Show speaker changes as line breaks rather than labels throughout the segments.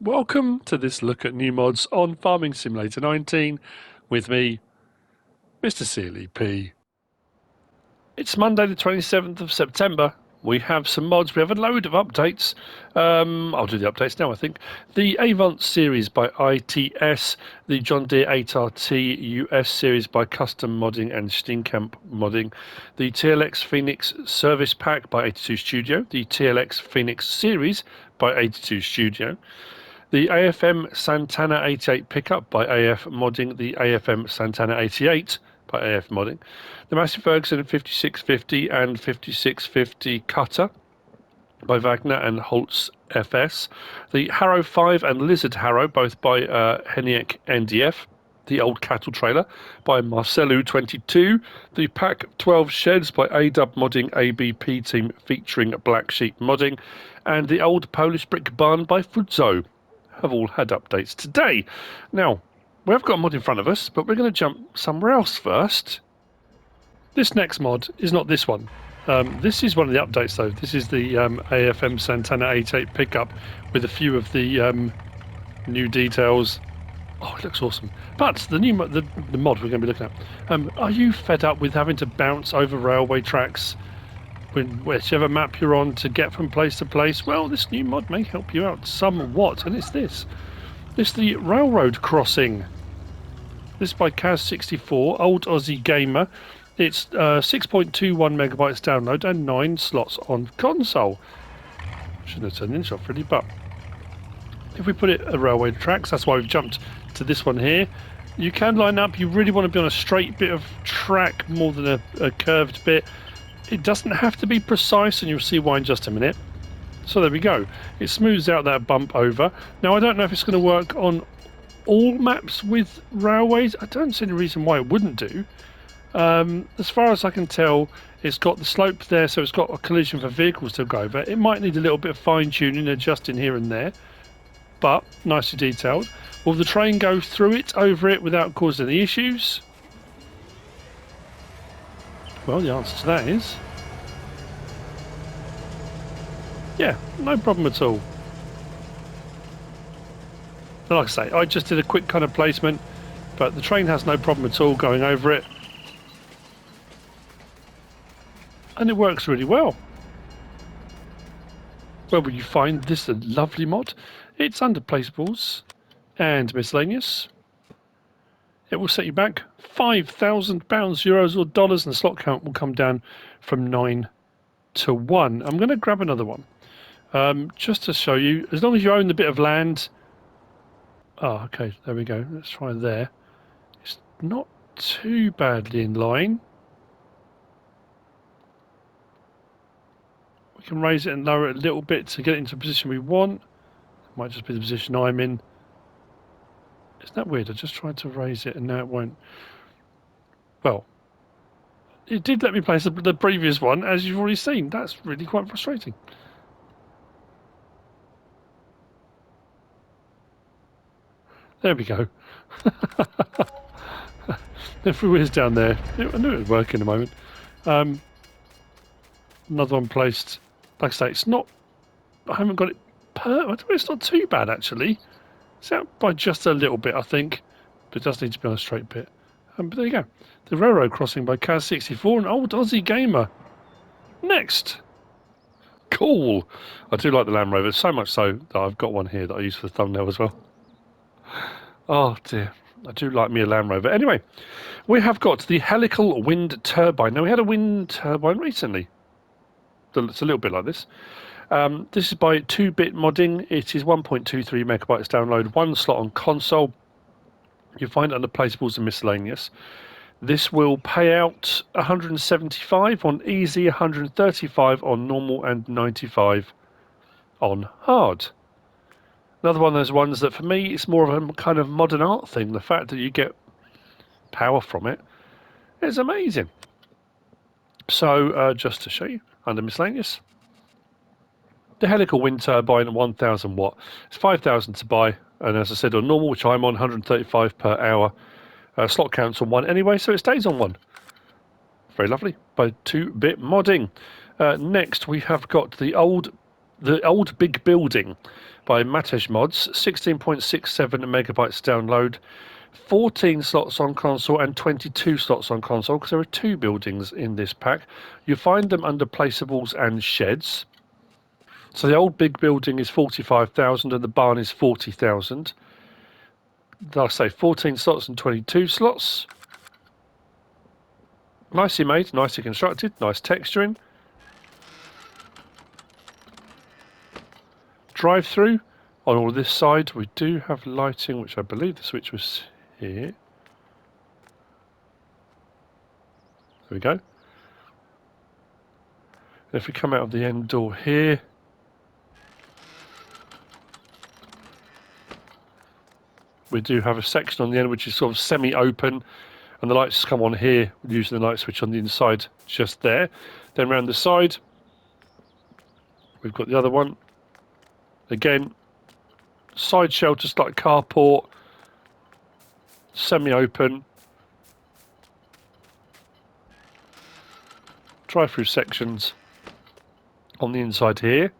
Welcome to this look at new mods on Farming Simulator 19 with me, MrSealyp. It's Monday the 27th of September. We have some mods. We have a load of updates. I'll do the updates now, I think. The Avant series by ITS, the John Deere 8RT US series by Custom Modding and Steenkamp Modding, the TLX Phoenix Service Pack by 82 Studio, the TLX Phoenix series by 82 Studio, the AFM Santana 88 pickup by AF Modding, the AFM Santana 88 by AF Modding, the Massey Ferguson 5650 and 5650 cutter by Wagner and Holtz FS, the Harrow 5 and Lizard Harrow, both by Heniek NDF, the Old Cattle Trailer by Marcelu 22, the Pack 12 Sheds by AW Modding ABP Team featuring Black Sheep Modding, and the Old Polish Brick Barn by Fudzo have all had updates today. Now, we have got a mod in front of us, but we're going to jump somewhere else first. This next mod is not this one. This is one of the updates, though. This is the AFM Santana 88 pickup with a few of the new details. Oh, it looks awesome. But the new the mod we're going to be looking at. Are you fed up with having to bounce over railway tracks whichever map you're on to get from place to place? Well, this new mod may help you out somewhat, and it's this. It's the Railroad Crossing. This by Kaz64, Old Aussie Gamer. It's 6.21 megabytes download and 9 slots on console. Shouldn't have turned this off really, but if we put it at railway tracks, that's why we've jumped to this one here. You can line up. You really want to be on a straight bit of track more than a curved bit. It doesn't have to be precise, and you'll see why in just a minute. So there we go. It smooths out that bump over. Now, I don't know if it's going to work on all maps with railways. I don't see any reason why it wouldn't do. As far as I can tell, it's got the slope there, so it's got a collision for vehicles to go over. It might need a little bit of fine-tuning, adjusting here and there, but nicely detailed. Will the train go through it, over it, without causing any issues? Well, the answer to that is yeah, no problem at all. And like I say, I just did a quick kind of placement, but the train has no problem at all going over it. And it works really well. Where will you find this lovely mod? It's under Placeables and Miscellaneous. It will set you back £5,000, euros or dollars, and the slot count will come down from 9 to 1. I'm going to grab another one. Just to show you, as long as you own the bit of land. Oh, okay, there we go. Let's try there. It's not too badly in line. We can raise it and lower it a little bit to get it into the position we want. It might just be the position I'm in. Isn't that weird? I just tried to raise it and now it won't. Well, it did let me place the previous one, as you've already seen. That's really quite frustrating. There we go. If we whiz down there, I knew it would work in a moment. Another one placed. Like I say, it's not. I haven't got it. It's not too bad actually. It's out by just a little bit, I think, but it does need to be on a straight bit. But there you go. The Railroad Crossing by Kaz64, an Old Aussie Gamer. Next. Cool. I do like the Land Rover, so much so that I've got one here that I use for the thumbnail as well. Oh dear. I do like me a Land Rover. Anyway, we have got the Helical wind turbine. Now, we had a wind turbine recently. It's a little bit like this. This is by 2-bit modding. It is 1.23 megabytes download, 1 slot on console. You'll find it under Placeables and Miscellaneous. This will pay out 175 on easy, 135 on normal, and 95 on hard. Another one of those ones that for me it's more of a kind of modern art thing. The fact that you get power from it is amazing. So just to show you, under Miscellaneous, the Helical wind turbine, 1000 watt. It's 5,000 to buy, and as I said, on normal, which I'm on, 135 per hour. Slot counts on 1 anyway, so it stays on 1. Very lovely, by 2-bit modding. Next, we have got the Old The Old Big Building by Matej mods, 16.67 megabytes download, 14 slots on console and 22 slots on console, because there are 2 buildings in this pack. You find them under placeables and sheds. So the Old Big Building is 45,000 and the barn is 40,000. Like I say, 14 slots and 22 slots. Nicely made, nicely constructed, nice texturing. Drive through on all this side. We do have lighting, which I believe the switch was here. There we go. And if we come out of the end door here, we do have a section on the end which is sort of semi-open, and the lights come on here using the light switch on the inside just there. Then round the side, we've got the other one. Again, side shell just like carport, semi-open. Drive-through sections on the inside here.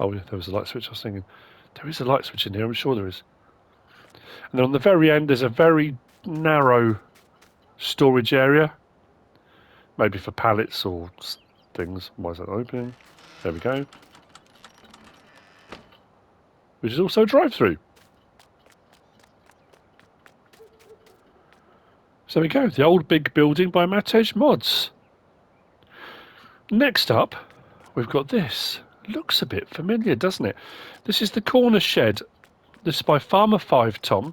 Oh yeah, there was a light switch. I was thinking, there is a light switch in here, I'm sure there is. And then on the very end, there's a very narrow storage area. Maybe for pallets or things. Why is that opening? There we go. Which is also a drive-through. So there we go, the Old Big Building by Matej mods. Next up, we've got this. Looks a bit familiar, doesn't it? This is the Kroner shed. This is by Farmerfivetom.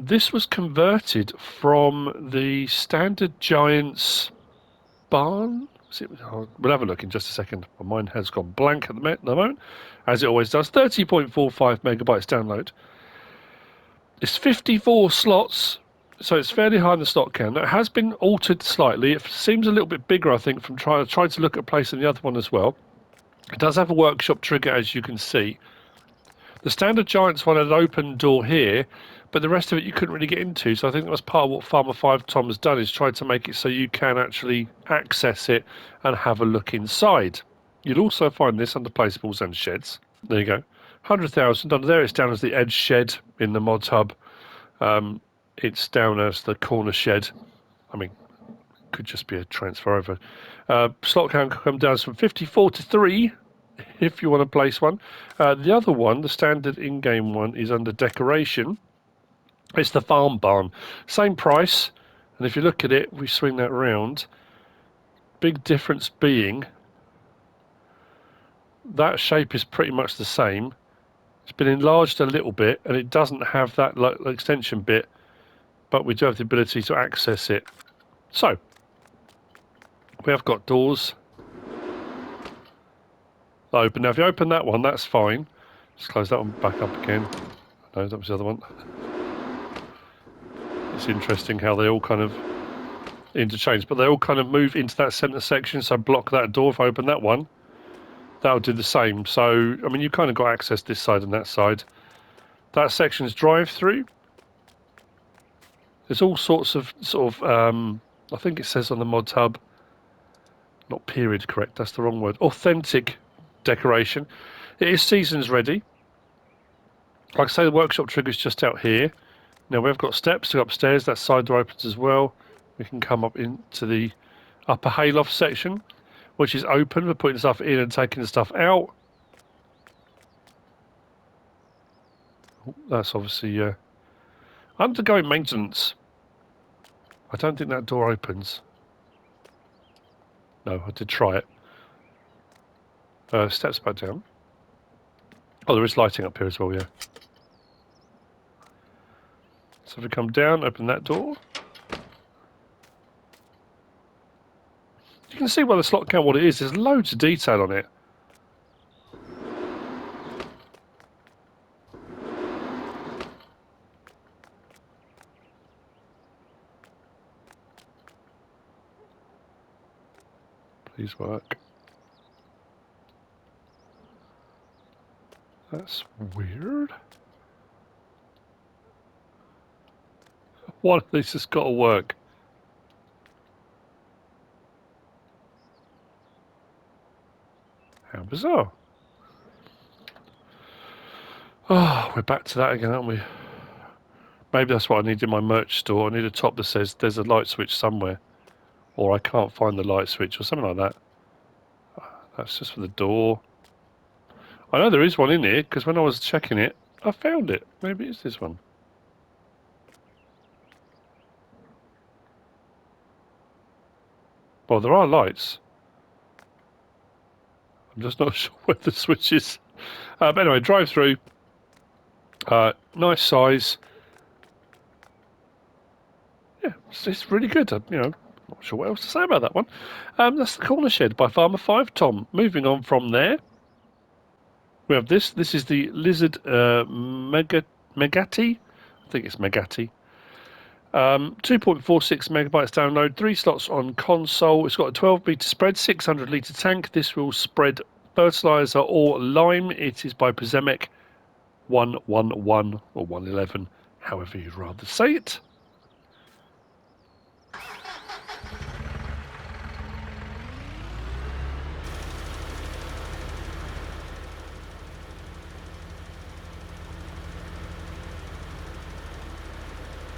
This was converted from the standard Giants barn. We'll have a look in just a second. My mind has gone blank at the moment, as it always does. 30.45 megabytes download. It's 54 slots, so it's fairly high in the stock count. It has been altered slightly. It seems a little bit bigger, I think, from trying to look at placing the other one as well. It does have a workshop trigger, as you can see. The standard Giants one had an open door here, but the rest of it you couldn't really get into. So I think that was part of what Farmerfivetom has done, is tried to make it so you can actually access it and have a look inside. You'll also find this under placeables and sheds. There you go. 100,000. Under there it's down as the Edge shed in the mods hub. It's down as the Kroner shed. I mean, could just be a transfer over. Slot count can come down from 54 to 3 if you want to place one. The other one, the standard in-game one, is under decoration. It's the farm barn. Same price, and if you look at it, we swing that round. Big difference being that shape is pretty much the same. It's been enlarged a little bit, and it doesn't have that extension bit, but we do have the ability to access it. So, we have got doors open. Now, if you open that one, that's fine. Just close that one back up again. No, that was the other one. It's interesting how they all kind of interchange, but they all kind of move into that centre section, so block that door. If I open that one, that'll do the same. So, I mean, you kind of got access this side and that side. That section's drive-through. There's all sorts of, I think it says on the mod hub, not period correct, that's the wrong word, authentic decoration. It is seasons ready. Like I say, the workshop trigger is just out here. Now we've got steps to go upstairs. That side door opens as well. We can come up into the upper hayloft section, which is open for putting stuff in and taking the stuff out. That's obviously undergoing maintenance. I don't think that door opens. No, I did try it. Steps back down. Oh, there is lighting up here as well, yeah. So if we come down, open that door. You can see by the slot count what it is. There's loads of detail on it. Please work. That's weird. One of these has got to work. How bizarre. Oh, we're back to that again, aren't we? Maybe that's what I need in my merch store. I need a top that says there's a light switch somewhere. Or I can't find the light switch or something like that. That's just for the door. I know there is one in here because when I was checking it, I found it. Maybe it's this one. Well, there are lights. I'm just not sure where the switch is. But anyway, drive through. Nice size. Yeah, it's really good. Not sure what else to say about that one. That's the corner shed by Farmerfivetom. Moving on from there, we have this. This is the Lizard Megati. I think it's Megati. 2.46 megabytes download, 3 slots on console. It's got a 12-meter spread, 600-litre tank. This will spread fertilizer or lime. It is by Przemek 111 or 111, however you'd rather say it.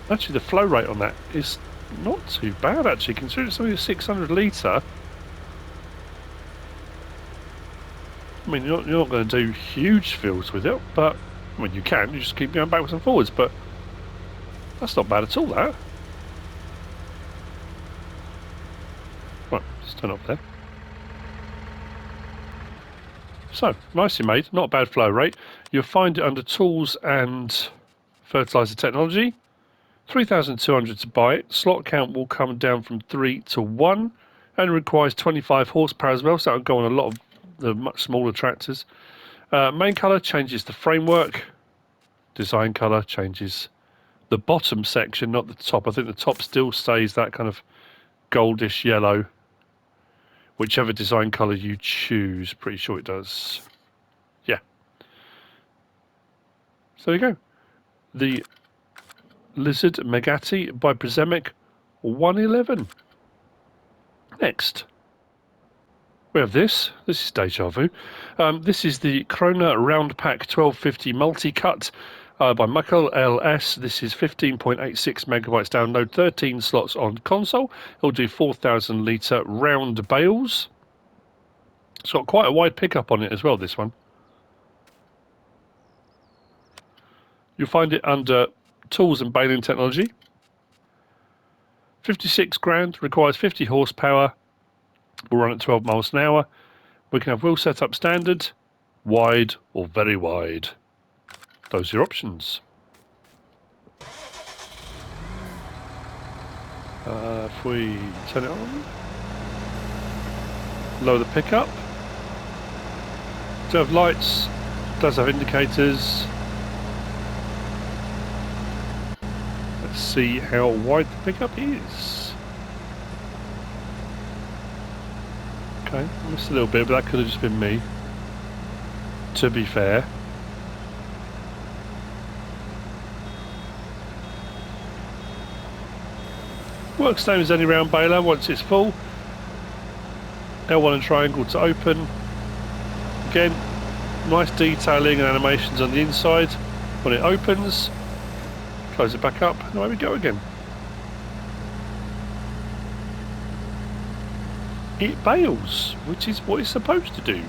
Actually, the flow rate on that is not too bad, actually, considering it's only a 600 litre. I mean, you're not going to do huge fields with it, but, I mean, you can. You just keep going backwards and forwards, but that's not bad at all, that. Right, let's turn up there. So, nicely made, not a bad flow rate. You'll find it under Tools and Fertilizer Technology. 3,200 to buy it. Slot count will come down from 3 to 1 and requires 25 horsepower as well, so that'll go on a lot of the much smaller tractors. Main colour changes the framework. Design colour changes the bottom section, not the top. I think the top still stays that kind of goldish yellow, whichever design colour you choose. Pretty sure it does. Yeah. So there you go. The Lizard Megati by Przemek 111. Next, we have this. This is deja vu. This is the Kroner Roundpack 1250 multi-cut by MichalLS. This is 15.86 megabytes download, 13 slots on console. It'll do 4,000 litre round bales. It's got quite a wide pickup on it as well, this one. You'll find it under Tools and Baling Technology. 56 grand, requires 50 horsepower. Will run at 12 miles an hour. We can have wheel setup standard, wide or very wide. Those are your options. If we turn it on, lower the pickup. Does have lights, does have indicators. Let's see how wide the pickup is. Okay, missed a little bit, but that could have just been me, to be fair. Works same as any round baler once it's full. L1 and triangle to open. Again, nice detailing and animations on the inside. When it opens, close it back up, and away we go again. It bales, which is what it's supposed to do.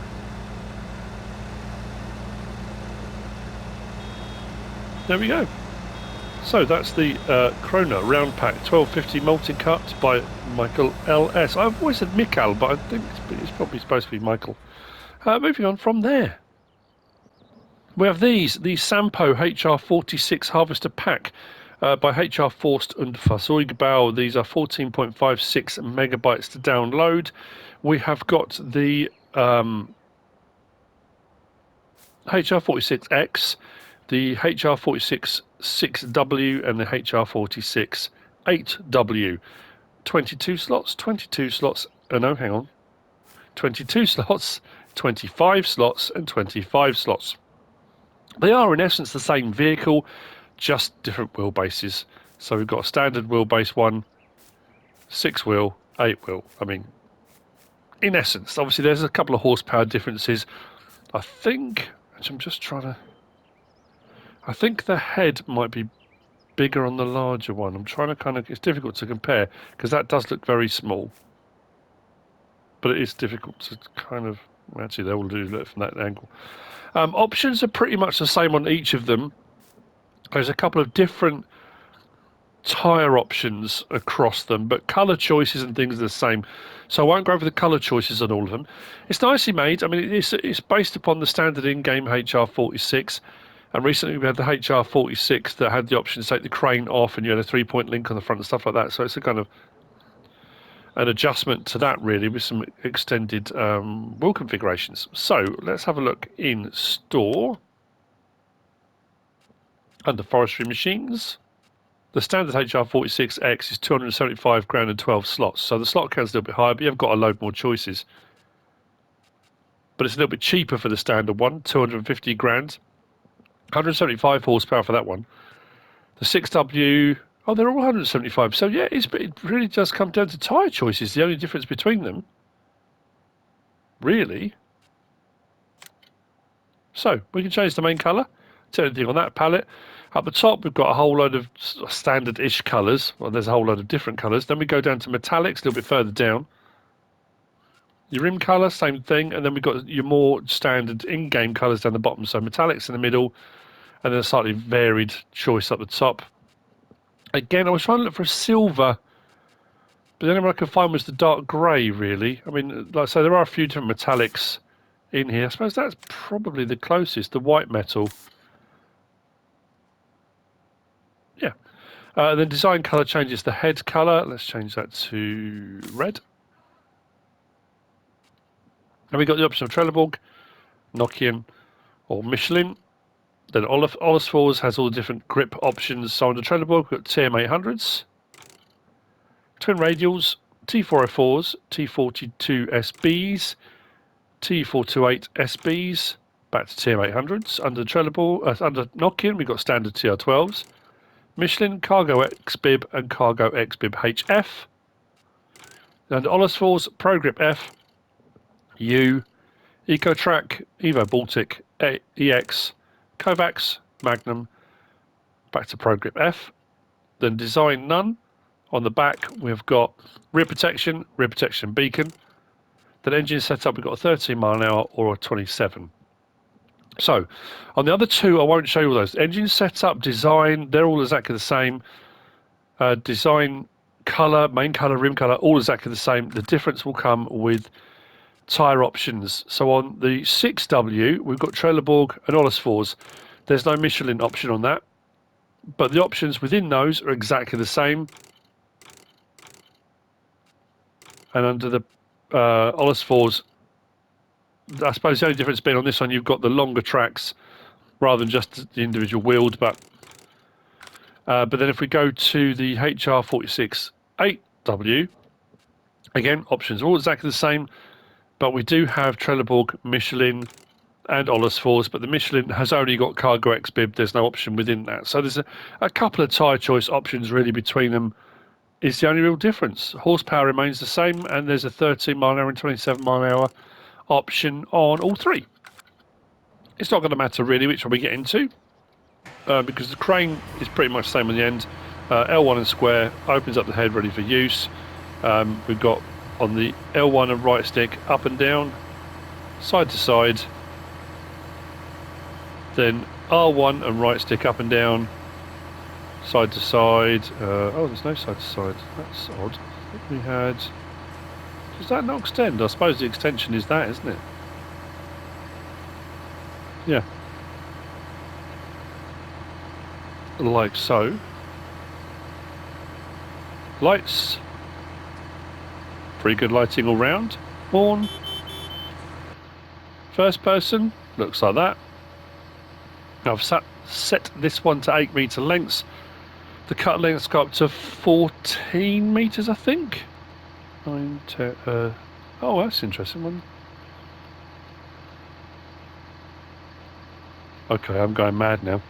There we go. So that's the Kroner Roundpack 1250 multi-cut by MichalLS. I've always said Michal, but I think it's probably supposed to be Michael. Moving on from there. We have the Sampo HR46 Harvester Pack by HR Forst and Fahrzeugbau. These are 14.56 megabytes to download. We have got the HR46X, the HR46 6W and the HR46 8W. 22 slots, 22 slots, no, hang on. 22 slots, 25 slots and 25 slots. They are in essence the same vehicle, just different wheelbases. So we've got a standard wheelbase one, 6 wheel, 8 wheel. I mean, in essence, obviously there's a couple of horsepower differences. I think, actually I'm just trying to, I think the head might be bigger on the larger one. I'm trying to kind of, it's difficult to compare because that does look very small. But it is difficult to kind of, actually they all do look from that angle. Options are pretty much the same on each of them. There's a couple of different tyre options across them, but colour choices and things are the same. So I won't go over the colour choices on all of them. It's nicely made. I mean, it's based upon the standard in-game HR46. And recently we had the HR46 that had the option to take the crane off and you had a 3-point link on the front and stuff like that. So it's a kind of an adjustment to that really with some extended wheel configurations. So let's have a look in store under forestry machines. The standard HR46X is 275 grand and 12 slots. So the slot count's a little bit higher, but you've got a load more choices. But it's a little bit cheaper for the standard one, 250 grand. 175 horsepower for that one. The 6W, oh, they're all 175. So yeah, it really does come down to tyre choices, the only difference between them. Really. So we can change the main colour. Turn anything on that palette. At the top, we've got a whole load of standard-ish colours. Well, there's a whole load of different colours. Then we go down to metallics, a little bit further down. Your rim colour, same thing. And then we've got your more standard in-game colours down the bottom. So metallics in the middle, and then a slightly varied choice up the top. Again, I was trying to look for a silver, but the only one I could find was the dark grey, really. I mean, like I say, there are a few different metallics in here. I suppose that's probably the closest, the white metal. Yeah. Then design colour changes the head colour. Let's change that to red. And we've got the option of Trelleborg, Nokian or Michelin. Then Olesfors has all the different grip options. So under Trelleborg, we've got TM800s, twin radials, T404s, T42SBs, T428 SBs, back to TM800s. Under Trelleborg, under Nokian, we've got standard TR12s. Michelin, Cargo X-Bib and Cargo X-Bib HF. And Olesfors, Pro Grip F, U, EcoTrack, Evo Baltic, EX, Kovacs, Magnum, back to Pro Grip F. Then Design None. On the back, we've got rear protection beacon. Then engine setup, we've got a 13 mile an hour or a 27. So, on the other two, I won't show you all those. Engine setup, design, they're all exactly the same. Design, colour, main colour, rim colour, all exactly the same. The difference will come with tyre options. So on the 6W, we've got Trelleborg and Olesfors. There's no Michelin option on that. But the options within those are exactly the same. And under the Olesfors, I suppose the only difference being on this one, you've got the longer tracks rather than just the individual wheeled. But then if we go to the HR46 8W, again, options are all exactly the same, but we do have Trelleborg, Michelin and Olesfors, but the Michelin has only got Cargo X-Bib. There's no option within that. So there's a couple of tyre choice options really between them. Is the only real difference. Horsepower remains the same, and there's a 13 mile an hour and 27 mile an hour option on all three. It's not going to matter really which one we get into, because the crane is pretty much the same on the end. L1 and square opens up the head ready for use. We've got on the L1 and right stick up and down, side to side. Then R1 and right stick up and down, side to side. Oh, there's no side to side. That's odd. I think we had. Does that not extend? I suppose the extension is that, isn't it? Yeah. Like so. Lights. Pretty good lighting all round. Horn. First person. Looks like that. Now I've set this one to 8 metre lengths. The cut lengths go up to 14 metres, I think. 9, 10, oh, that's an interesting one. Okay, I'm going mad now.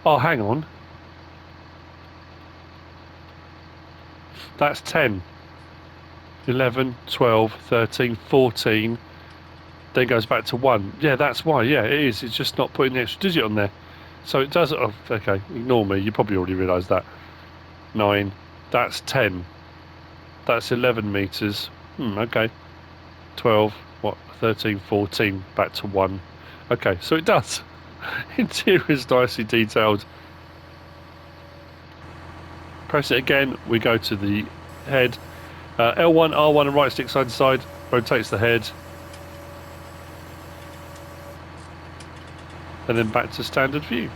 Oh, hang on. That's 10. 11, 12, 13, 14. Then goes back to 1. Yeah, that's why. Yeah, it is. It's just not putting the extra digit on there. So it does... Oh, okay, ignore me. You probably already realised that. 9. That's 10. That's 11 metres. Okay. 12. What? 13, 14. Back to 1. Okay, so it does. Interior's nicely detailed. Press it again. We go to the head. L1, R1 and right stick side to side. Rotates the head. And then back to standard view.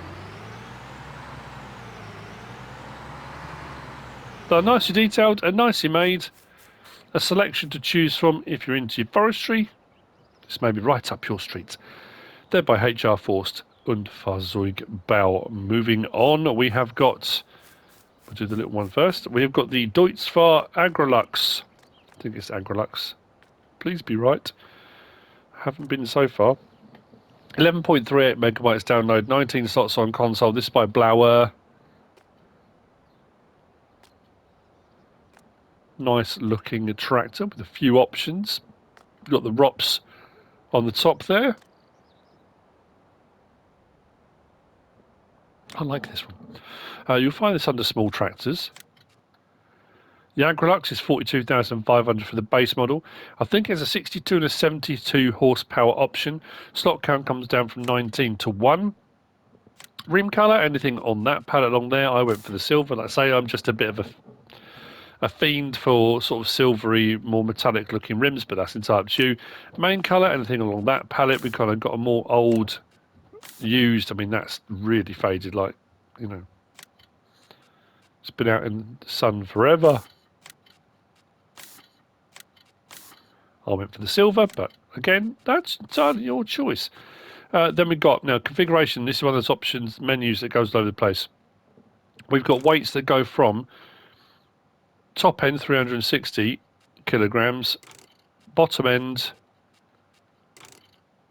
They're nicely detailed and nicely made. A selection to choose from if you're into forestry. This may be right up your street. They're by HR Forst und Fahrzeugbau. Moving on, we have got... We'll do the little one first. We have got the Deutz-Fahr Agrolux. I think it's Agrolux. Please be right. Haven't been so far. 11.38 megabytes download, 19 slots on console. This is by blauea. Nice looking tractor with a few options. You've got the ROPS on the top there. I like this one. You'll find this under small tractors. The Agrolux is 42,500 for the base model. I think it's a 62 and a 72 horsepower option. Slot count comes down from 19 to 1. Rim colour, anything on that palette along there. I went for the silver. Like I say, I'm just a bit of a fiend for sort of silvery, more metallic looking rims, but that's entirely up to you. Main colour, anything along that palette. We kind of got a more old, used. I mean, that's really faded, like, you know, it's been out in the sun forever. I went for the silver, but again, that's entirely your choice. Then we've got, now, configuration. This is one of those options, menus that goes all over the place. We've got weights that go from top end 360 kilograms, bottom end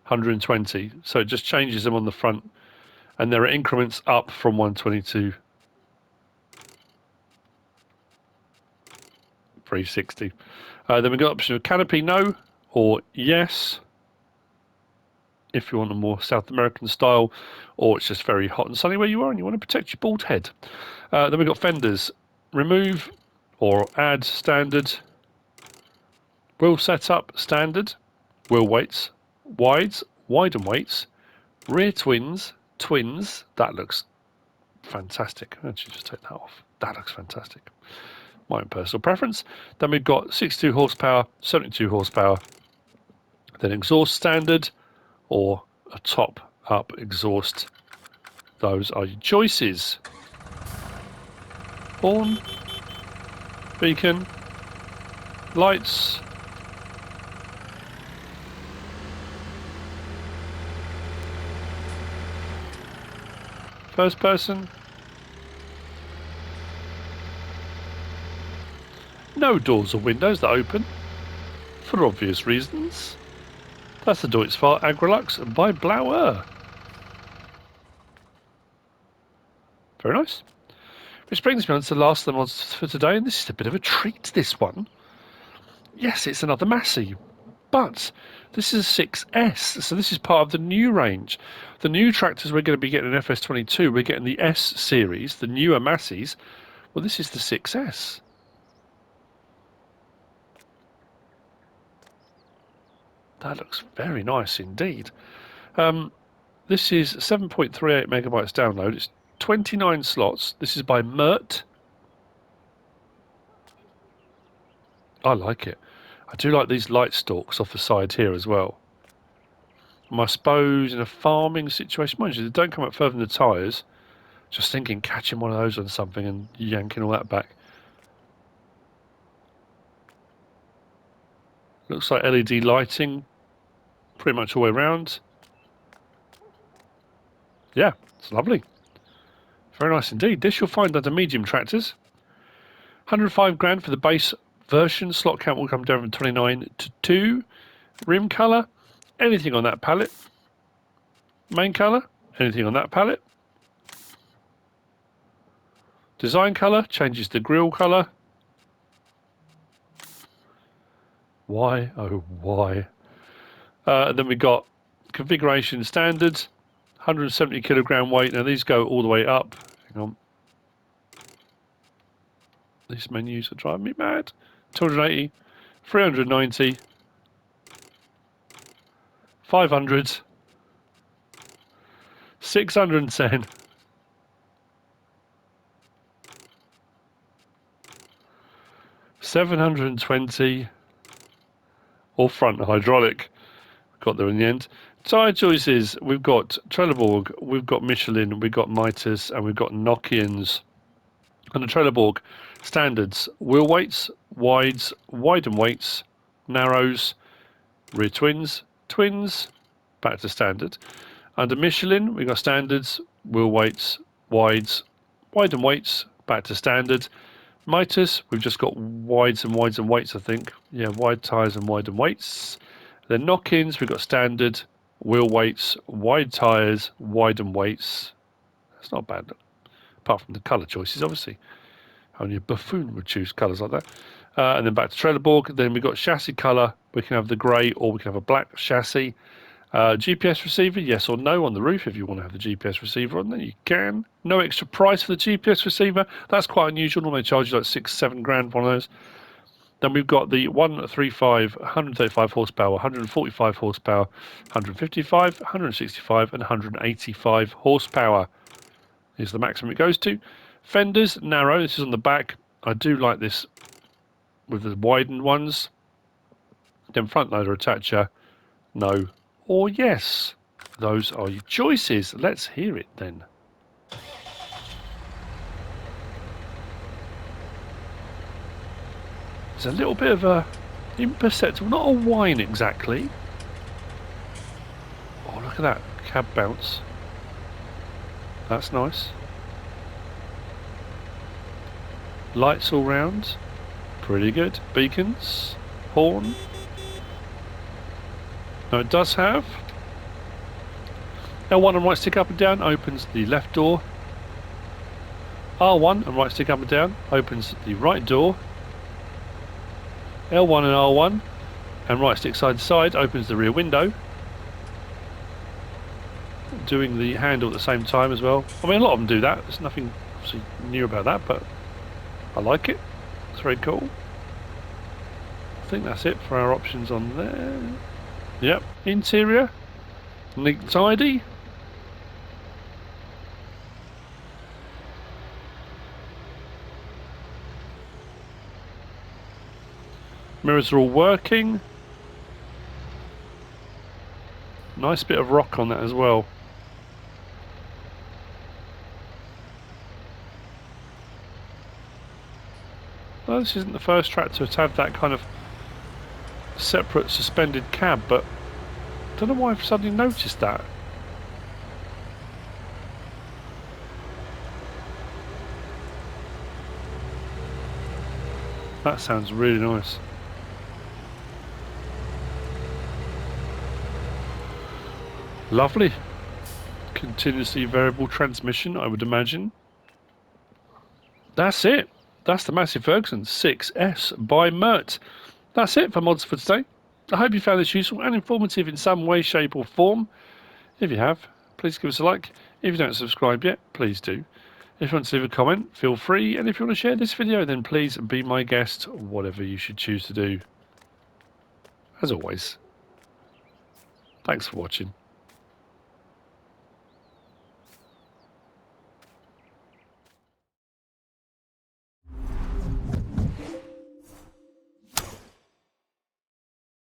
120. So it just changes them on the front, and there are increments up from 120 to 360. Then we've got the option of canopy no or yes, if you want a more South American style, or it's just very hot and sunny where you are and you want to protect your bald head. Then we've got fenders, remove or add standard, wheel setup standard, wheel weights, wides, widen weights, rear twins, that looks fantastic. Actually, just take that off. That looks fantastic. My own personal preference. Then we've got 62 horsepower, 72 horsepower, then exhaust standard or a top up exhaust. Those are your choices. Horn, beacon, lights, first person, no doors or windows that open, for obvious reasons. That's the Deutz-Fahr Agrolux by blauea. Very nice. Which brings me on to the last of the mods for today, and this is a bit of a treat, this one. Yes, it's another Massey, but this is a 6S, so this is part of the new range. The new tractors we're going to be getting in FS22, we're getting the S series, the newer Masseys. Well, this is the 6S. That looks very nice indeed. This is 7.38 megabytes download. It's 29 slots. This is by Mert. I like it. I do like these light stalks off the side here as well. I suppose in a farming situation, mind you, they don't come up further than the tyres. Just thinking catching one of those on something and yanking all that back. Looks like LED lighting pretty much all the way around. Yeah, it's lovely. Very nice indeed. This you'll find under medium tractors. 105 grand for the base version. Slot count will come down from 29 to 2. Rim colour, anything on that palette. Main colour, anything on that palette. Design colour changes to grille colour. Why? Oh, why? And then we got configuration standard, 170 kilogram weight. Now these go all the way up. Hang on. These menus are driving me mad. 280, 390, 500, 610, 720, all front hydraulic. Got there in the end. Tyre choices, we've got Trelleborg, we've got Michelin, we've got Mitas, and we've got Nokians. And the Trelleborg standards, wheel weights, wides, widen weights, narrows, rear twins, twins, back to standard. Under Michelin, we've got standards, wheel weights, wides, widen weights, back to standard. Mitas, we've just got wides and wides and weights, I think. Yeah, wide tyres and widen weights. Then knock-ins, we've got standard, wheel weights, wide tyres, widen weights. That's not bad, apart from the colour choices, obviously. Only a buffoon would choose colours like that. And then back to Trelleborg. Then we've got chassis colour. We can have the grey or we can have a black chassis. GPS receiver, yes or no on the roof. If you want to have the GPS receiver on, then you can. No extra price for the GPS receiver. That's quite unusual. Normally they charge you like 6-7 grand for one of those. Then we've got the 135, 135 horsepower, 145 horsepower, 155, 165 and 185 horsepower is the maximum it goes to. Fenders, narrow. This is on the back. I do like this with the widened ones. Then front loader attacher, no or yes. Those are your choices. Let's hear it then. There's a little bit of a imperceptible, not a whine exactly. Oh, look at that cab bounce. That's nice. Lights all round. Pretty good. Beacons. Horn. Now it does have L1 and right stick up and down opens the left door. R1 and right stick up and down opens the right door. L1 and R1 and right stick side to side opens the rear window. Doing the handle at the same time as well. I mean, a lot of them do that. There's nothing obviously new about that, but I like it. It's very cool. I think that's it for our options on there. Yep, interior, neat and tidy. Mirrors are all working. Nice bit of rock on that as well. Well, this isn't the first tractor to have that kind of separate suspended cab, but I don't know why I've suddenly noticed that. That sounds really nice. Lovely. Continuously variable transmission, I would imagine. That's it. That's the Massey Ferguson 6S by Mert. That's it for mods for today. I hope you found this useful and informative in some way, shape or form. If you have, please give us a like. If you don't subscribe yet, please do. If you want to leave a comment, feel free. And if you want to share this video, then please be my guest, whatever you should choose to do. As always, thanks for watching.